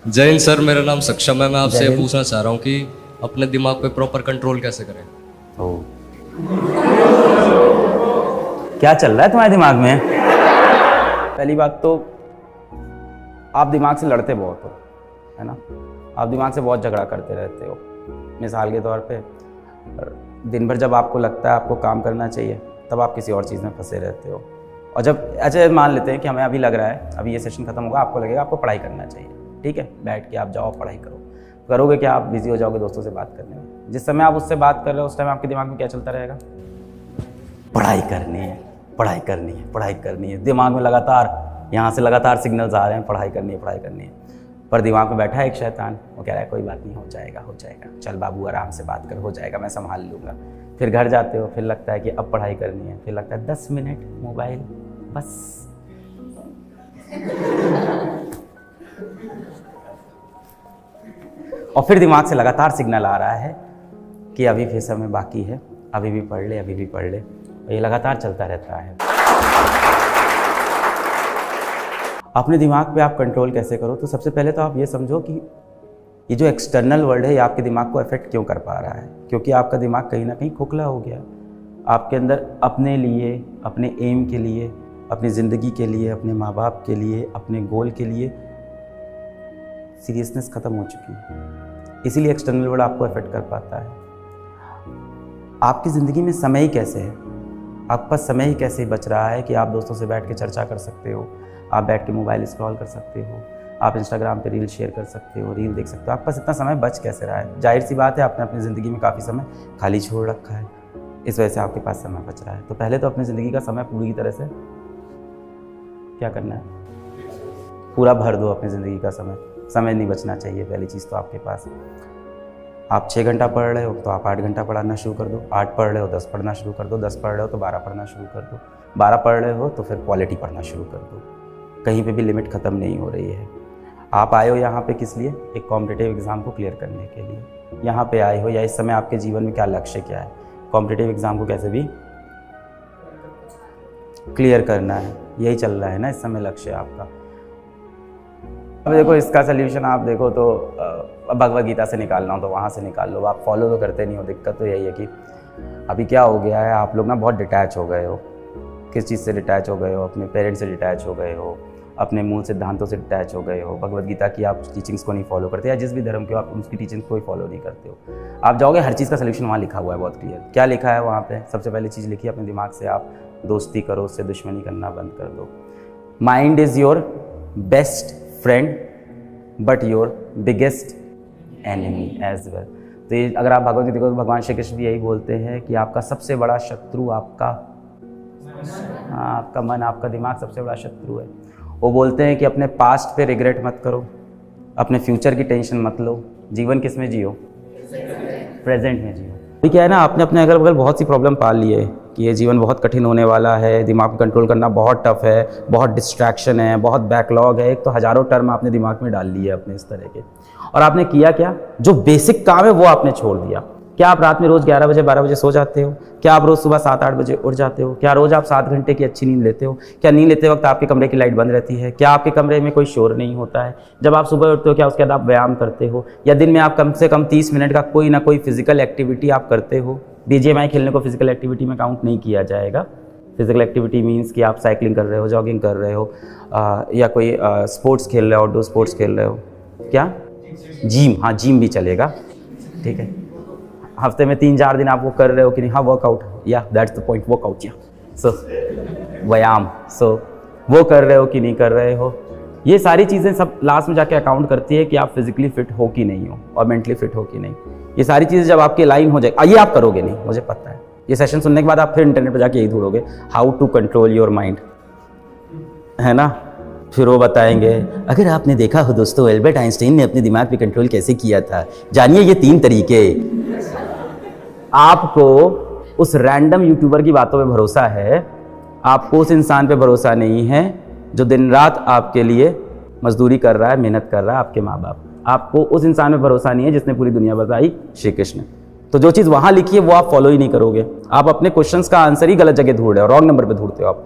जय हिंद सर, मेरा नाम सक्षम है। मैं आपसे पूछना चाह रहा हूँ कि अपने दिमाग पे प्रॉपर कंट्रोल कैसे करें। ओ, क्या चल रहा है तुम्हारे दिमाग में? पहली बात तो आप दिमाग से लड़ते बहुत हो, है ना। आप दिमाग से बहुत झगड़ा करते रहते हो। मिसाल के तौर पे दिन भर जब आपको लगता है आपको काम करना चाहिए, तब आप किसी और चीज़ में फंसे रहते हो। और जब अच्छा मान लेते हैं कि हमें अभी लग रहा है, अभी ये सेशन खत्म होगा, आपको लगेगा आपको पढ़ाई करना चाहिए, ठीक है, बैठ के आप जाओ पढ़ाई करो। करोगे क्या? आप बिजी हो जाओगे दोस्तों से बात करने में। जिस समय आप उससे बात कर रहे हो उस टाइम आपके दिमाग में क्या चलता रहेगा? पढ़ाई करनी है, पढ़ाई करनी है, पढ़ाई करनी है। दिमाग में लगातार यहाँ से लगातार सिग्नल्स आ रहे हैं, पढ़ाई करनी है, पढ़ाई करनी है। पर दिमाग में बैठा है एक शैतान, वो कह रहा है कोई बात नहीं, हो जाएगा, हो जाएगा, चल बाबू आराम से बात कर, हो जाएगा, मैं संभाल लूँगा। फिर घर जाते हो, फिर लगता है कि अब पढ़ाई करनी है, फिर लगता है 10 मिनट मोबाइल बस। और फिर दिमाग से लगातार सिग्नल आ रहा है कि अभी फिर समय बाकी है, अभी भी पढ़ ले, अभी भी पढ़ ले। और ये लगातार चलता रहता है। अपने दिमाग पे आप कंट्रोल कैसे करो? तो सबसे पहले तो आप ये समझो कि ये जो एक्सटर्नल वर्ल्ड है ये आपके दिमाग को अफेक्ट क्यों कर पा रहा है। क्योंकि आपका दिमाग कहीं ना कहीं खोखला हो गया। आपके अंदर अपने लिए, अपने एम के लिए, अपनी ज़िंदगी के लिए, अपने माँ बाप के लिए, अपने गोल के लिए सीरियसनेस ख़त्म हो चुकी है। इसीलिए एक्सटर्नल वर्ल्ड आपको अफेक्ट कर पाता है। आपकी ज़िंदगी में समय ही कैसे है? आपके पास समय ही कैसे बच रहा है कि आप दोस्तों से बैठ के चर्चा कर सकते हो, आप बैठ के मोबाइल स्क्रॉल कर सकते हो, आप इंस्टाग्राम पे रील शेयर कर सकते हो, रील देख सकते हो। आपके पास इतना समय बच कैसे रहा है? जाहिर सी बात है आपने अपनी ज़िंदगी में काफ़ी समय खाली छोड़ रखा है, इस वजह से आपके पास समय बच रहा है। तो पहले तो अपनी ज़िंदगी का समय पूरी तरह से क्या करना है? पूरा भर दो अपनी ज़िंदगी का समय। समय नहीं बचना चाहिए पहली चीज़ तो आपके पास। आप 6 घंटा पढ़ रहे हो तो आप 8 घंटा पढ़ना शुरू कर दो। 8 पढ़ रहे हो 10 पढ़ना शुरू कर दो। 10 पढ़ रहे हो तो 12 पढ़ना शुरू कर दो। 12 पढ़ रहे हो तो फिर क्वालिटी पढ़ना शुरू कर दो। कहीं पे भी लिमिट ख़त्म नहीं हो रही है। आप आए हो यहाँ पे किस लिए? एक कॉम्पिटिटिव एग्ज़ाम को क्लियर करने के लिए यहाँ पे आए हो, या इस समय आपके जीवन में क्या लक्ष्य क्या है? कॉम्पिटिटिव एग्ज़ाम को कैसे भी क्लियर करना है, यही चल रहा है ना इस समय लक्ष्य आपका। अब देखो इसका सल्यूशन आप देखो तो भगवद गीता से निकालना हो तो वहाँ से निकाल लो। आप फॉलो तो करते नहीं हो। दिक्कत तो यही है कि अभी क्या हो गया है, आप लोग ना बहुत डिटैच हो गए हो। किस चीज़ से डिटैच हो गए हो? अपने पेरेंट्स से डिटैच हो गए हो, अपने मूल सिद्धांतों से डिटैच हो गए हो। भगवद गीता की आप टीचिंग्स को नहीं फॉलो करते, या जिस भी धर्म के हो आप उसकी टीचिंग्स को ही फॉलो नहीं करते हो। आप जाओगे, हर चीज़ का सलूशन वहाँ लिखा हुआ है बहुत क्लियर। क्या लिखा है वहाँ पे? सबसे पहली चीज़ लिखी है, अपने दिमाग से आप दोस्ती करो, उससे दुश्मनी करना बंद कर दो। Mind is your best friend but your biggest enemy as well. तो ये अगर आप भगवद गीता को, तो भगवान श्री कृष्ण भी यही बोलते हैं कि आपका सबसे बड़ा शत्रु आपका मन, आपका दिमाग सबसे बड़ा शत्रु है। वो बोलते हैं कि अपने पास्ट पे रिग्रेट मत करो, अपने फ्यूचर की टेंशन मत लो। जीवन किस में जियो? प्रेजेंट में जियो। ठीक है ना, आपने अपने अगल बगल बहुत सी प्रॉब्लम पाल ली है कि ये जीवन बहुत कठिन होने वाला है, दिमाग को कंट्रोल करना बहुत टफ है, बहुत डिस्ट्रैक्शन है, बहुत बैकलॉग है। एक तो हज़ारों टर्म आपने दिमाग में डाल लिए अपने इस तरह के। और आपने किया क्या? जो बेसिक काम है वो आपने छोड़ दिया। क्या आप रात में रोज़ 11 बजे 12 बजे सो जाते हो? क्या आप रोज़ सुबह 7-8 बजे उठ जाते हो? क्या रोज़ आप 7 घंटे की अच्छी नींद लेते हो? क्या नींद लेते वक्त आपके कमरे की लाइट बंद रहती है? क्या आपके कमरे में कोई शोर नहीं होता है? जब आप सुबह उठते हो क्या उसके बाद आप व्यायाम करते हो? या दिन में आप कम से कम 30 मिनट का कोई ना कोई फिजिकल एक्टिविटी आप करते हो? BGMI खेलने को फिजिकल एक्टिविटी में काउंट नहीं किया जाएगा। फिजिकल एक्टिविटी मीन्स कि आप साइकिलिंग कर रहे हो, जॉगिंग कर रहे हो, या कोई स्पोर्ट्स खेल रहे हो, आउटडोर स्पोर्ट्स खेल रहे हो। क्या? जिम? हाँ, जिम भी चलेगा, ठीक है। हफ्ते में 3-4 दिन आप वो कर रहे हो कि नहीं? हाँ, वर्कआउट, या दैट्स द पॉइंट, वर्कआउट, या सो व्यायाम, सो वो कर रहे हो कि नहीं कर रहे हो? ये सारी चीज़ें सब लास्ट में जाके अकाउंट करती है कि आप फिजिकली फिट हो कि नहीं हो और मेंटली फिट हो कि नहीं। ये सारी चीज़ें जब आपकी लाइन हो जाए, ये आप करोगे नहीं, मुझे पता है। ये सेशन सुनने के बाद आप फिर इंटरनेट पर जाके यही ढूंढोगे, how to control your mind, है ना। फिर वो बताएंगे, अगर आपने देखा हो दोस्तों, एल्बर्ट आइंस्टाइन ने अपने दिमाग पे कंट्रोल कैसे किया था, जानिए ये 3 तरीके। आपको उस रैंडम यूट्यूबर की बातों पे भरोसा है, आपको उस इंसान पे भरोसा नहीं है जो दिन रात आपके लिए मजदूरी कर रहा है, मेहनत कर रहा है, आपके माँ बाप। आपको उस इंसान पे भरोसा नहीं है जिसने पूरी दुनिया बताई, श्री कृष्ण। तो जो चीज़ वहाँ लिखी है वो आप फॉलो ही नहीं करोगे। आप अपने क्वेश्चंस का आंसर ही गलत जगह ढूंढ रहे हो, रॉन्ग नंबर पे ढूंढते हो आप।